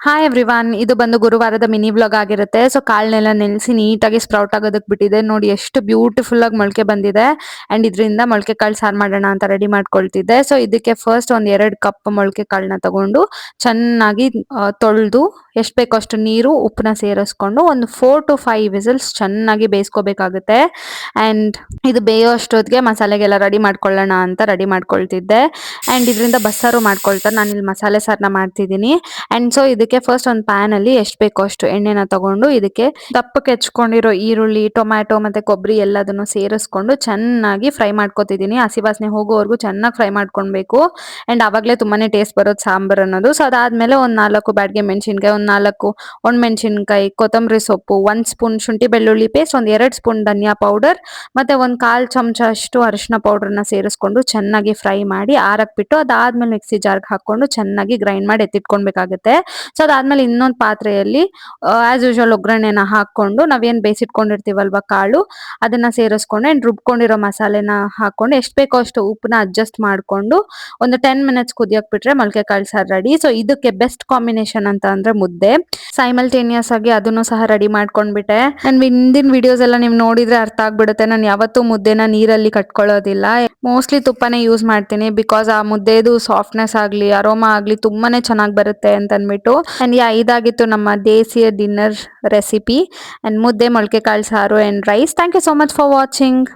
Hi everyone, ಇದು ಬಂದು ಗುರುವಾರದ mini vlog ಆಗಿರುತ್ತೆ. ಸೊ ಕಾಳನ್ನೆಲ್ಲ ನೆನೆಸಿ ನೀಟಾಗಿ ಸ್ಪ್ರೌಟ್ ಆಗೋದಕ್ಕೆ ಬಿಟ್ಟಿದೆ. ನೋಡಿ ಎಷ್ಟು ಬ್ಯೂಟಿಫುಲ್ ಆಗಿ ಮೊಳಕೆ ಬಂದಿದೆ. ಅಂಡ್ ಇದರಿಂದ ಮೊಳಕೆ ಕಾಳು ಸಾರು ಮಾಡೋಣ ಅಂತ ರೆಡಿ ಮಾಡ್ಕೊಳ್ತಿದ್ದೆ. ಸೊ ಇದಕ್ಕೆ ಫಸ್ಟ್ ಒಂದ್ 2 ಕಪ್ ಮೊಳಕೆ ಕಾಳನ್ನ ತಗೊಂಡು ಚೆನ್ನಾಗಿ ತೊಳೆದು ಎಷ್ಟು ಬೇಕೋ ಅಷ್ಟು ನೀರು ಉಪ್ಪನ್ನ ಸೇರಿಸ್ಕೊಂಡು ಒಂದು 4 to 5 ವಿಸಿಲ್ಸ್ ಚೆನ್ನಾಗಿ ಬೇಯಿಸ್ಕೋಬೇಕಾಗುತ್ತೆ. ಅಂಡ್ ಇದು ಬೇಯೋ ಅಷ್ಟೊತ್ತಿಗೆ ಮಸಾಲೆಗೆಲ್ಲ ರೆಡಿ ಮಾಡ್ಕೊಳ್ಳೋಣ ಅಂತ ರೆಡಿ ಮಾಡ್ಕೊಳ್ತಿದ್ದೆ. ಅಂಡ್ ಇದರಿಂದ ಬಸ್ಸಾರು ಮಾಡ್ಕೊಳ್ತಾರೆ. ನಾನು ಇಲ್ಲಿ ಮಸಾಲೆ ಸಾರನ್ನ ಮಾಡ್ತಿದ್ದೀನಿ. ಅಂಡ್ ಸೊ ಇದಕ್ಕೆ ಫಸ್ಟ್ ಒಂದು ಪ್ಯಾನ್ ಅಲ್ಲಿ ಎಷ್ಟು ಬೇಕೋ ಅಷ್ಟು ಎಣ್ಣೆನ ತಗೊಂಡು ಇದಕ್ಕೆ ದಪ್ಪಕ್ಕೆ ಹೆಚ್ಕೊಂಡಿರೋ ಈರುಳ್ಳಿ, ಟೊಮ್ಯಾಟೊ ಮತ್ತೆ ಕೊಬ್ಬರಿ ಎಲ್ಲದನ್ನು ಸೇರಿಸ್ಕೊಂಡು ಚೆನ್ನಾಗಿ ಫ್ರೈ ಮಾಡ್ಕೊತಿದ್ದೀನಿ. ಹಸಿ ವಾಸನೆ ಹೋಗೋವರೆಗೂ ಚೆನ್ನಾಗಿ ಫ್ರೈ ಮಾಡ್ಕೊಳ್ಬೇಕು. ಅಂಡ್ ಅವಾಗಲೇ ತುಂಬಾನೇ ಟೇಸ್ಟ್ ಬರೋದು ಸಾಂಬಾರ್ ಅನ್ನೋದು. ಸೊ ಅದಾದ್ಮೇಲೆ ಒಂದು 4 ಬ್ಯಾಡ್ಗೆ ಮೆಣಸಿನ್ಕಾಯಿ, ಒಂದು 4 ಒಣಮೆಣಸಿನ್ಕಾಯಿ, ಕೊತ್ತಂಬರಿ ಸೊಪ್ಪು, 1 ಸ್ಪೂನ್ ಶುಂಠಿ ಬೆಳ್ಳುಳ್ಳಿ ಪೇಸ್ಟ್, ಒಂದು 2 ಸ್ಪೂನ್ ಧನಿಯಾ ಪೌಡರ್ ಮತ್ತೆ ಒಂದು 1/4 ಚಮಚ ಅಷ್ಟು ಅರಿಶಿನ ಪೌಡರ್ನ ಸೇರಿಸ್ಕೊಂಡು ಚೆನ್ನಾಗಿ ಫ್ರೈ ಮಾಡಿ ಆರಕ್ಕೆ ಬಿಟ್ಟು ಅದಾದ್ಮೇಲೆ ಮಿಕ್ಸಿ ಜಾರ್ಗೆ ಹಾಕೊಂಡು ಚೆನ್ನಾಗಿ ಗ್ರೈಂಡ್ ಮಾಡಿ ಎತ್ತಿಟ್ಕೊಳ್ಬೇಕಾಗುತ್ತೆ. ಸೊ ಅದಾದ್ಮೇಲೆ ಇನ್ನೊಂದು ಪಾತ್ರೆಯಲ್ಲಿ ಆಸ್ ಯೂಶುವಲ್ ಒಗ್ಗರಣೆನ ಹಾಕೊಂಡು ನಾವೇನ್ ಬೇಯಿಸಿಟ್ಕೊಂಡಿರ್ತೀವಲ್ವಾ ಕಾಳು, ಅದನ್ನ ಸೇರಿಸ್ಕೊಂಡು ಅಂಡ್ ರುಬ್ಕೊಂಡಿರೋ ಮಸಾಲೆನ ಹಾಕೊಂಡು ಎಷ್ಟು ಬೇಕೋ ಅಷ್ಟು ಉಪ್ಪನ್ನ ಅಡ್ಜಸ್ಟ್ ಮಾಡ್ಕೊಂಡು ಒಂದು 10 ಮಿನಿಟ್ಸ್ ಕುದಿಯಕ್ ಬಿಟ್ರೆ ಮೊಳಕೆ ಕಾಳು ಸಾರು ರೆಡಿ. ಸೊ ಇದಕ್ಕೆ ಬೆಸ್ಟ್ ಕಾಂಬಿನೇಷನ್ ಅಂತ ಅಂದ್ರೆ ಮುದ್ದೆ. ಸೈಮಲ್ಟೇನಿಯಸ್ ಆಗಿ ಅದನ್ನು ಸಹ ರೆಡಿ ಮಾಡ್ಕೊಂಡ್ಬಿಟ್ಟೆ. ಅಂಡ್ ಹಿಂದಿನ ವಿಡಿಯೋಸ್ ಎಲ್ಲ ನೀವು ನೋಡಿದ್ರೆ ಅರ್ಥ ಆಗ್ಬಿಡುತ್ತೆ. ನಾನು ಯಾವತ್ತೂ ಮುದ್ದೆನ ನೀರಲ್ಲಿ ಕಟ್ಕೊಳ್ಳೋದಿಲ್ಲ. ಮೋಸ್ಟ್ಲಿ ತುಪ್ಪನೇ ಯೂಸ್ ಮಾಡ್ತೀನಿ, ಬಿಕಾಸ್ ಆ ಮುದ್ದೆದು ಸಾಫ್ಟ್ನೆಸ್ ಆಗ್ಲಿ ಅರೋಮಾ ಆಗ್ಲಿ ತುಂಬಾನೇ ಚೆನ್ನಾಗಿ ಬರುತ್ತೆ ಅಂತ ಅಂದ್ಬಿಟ್ಟು. ಅಂಡ್ ಇದಾಗಿತ್ತು ನಮ್ಮ ದೇಸಿಯ ಡಿನ್ನರ್ ರೆಸಿಪಿ. ಅಂಡ್ ಮುದ್ದೆ, ಮೊಳಕೆ ಕಾಳು ಸಾರು and rice. Thank you so much for watching.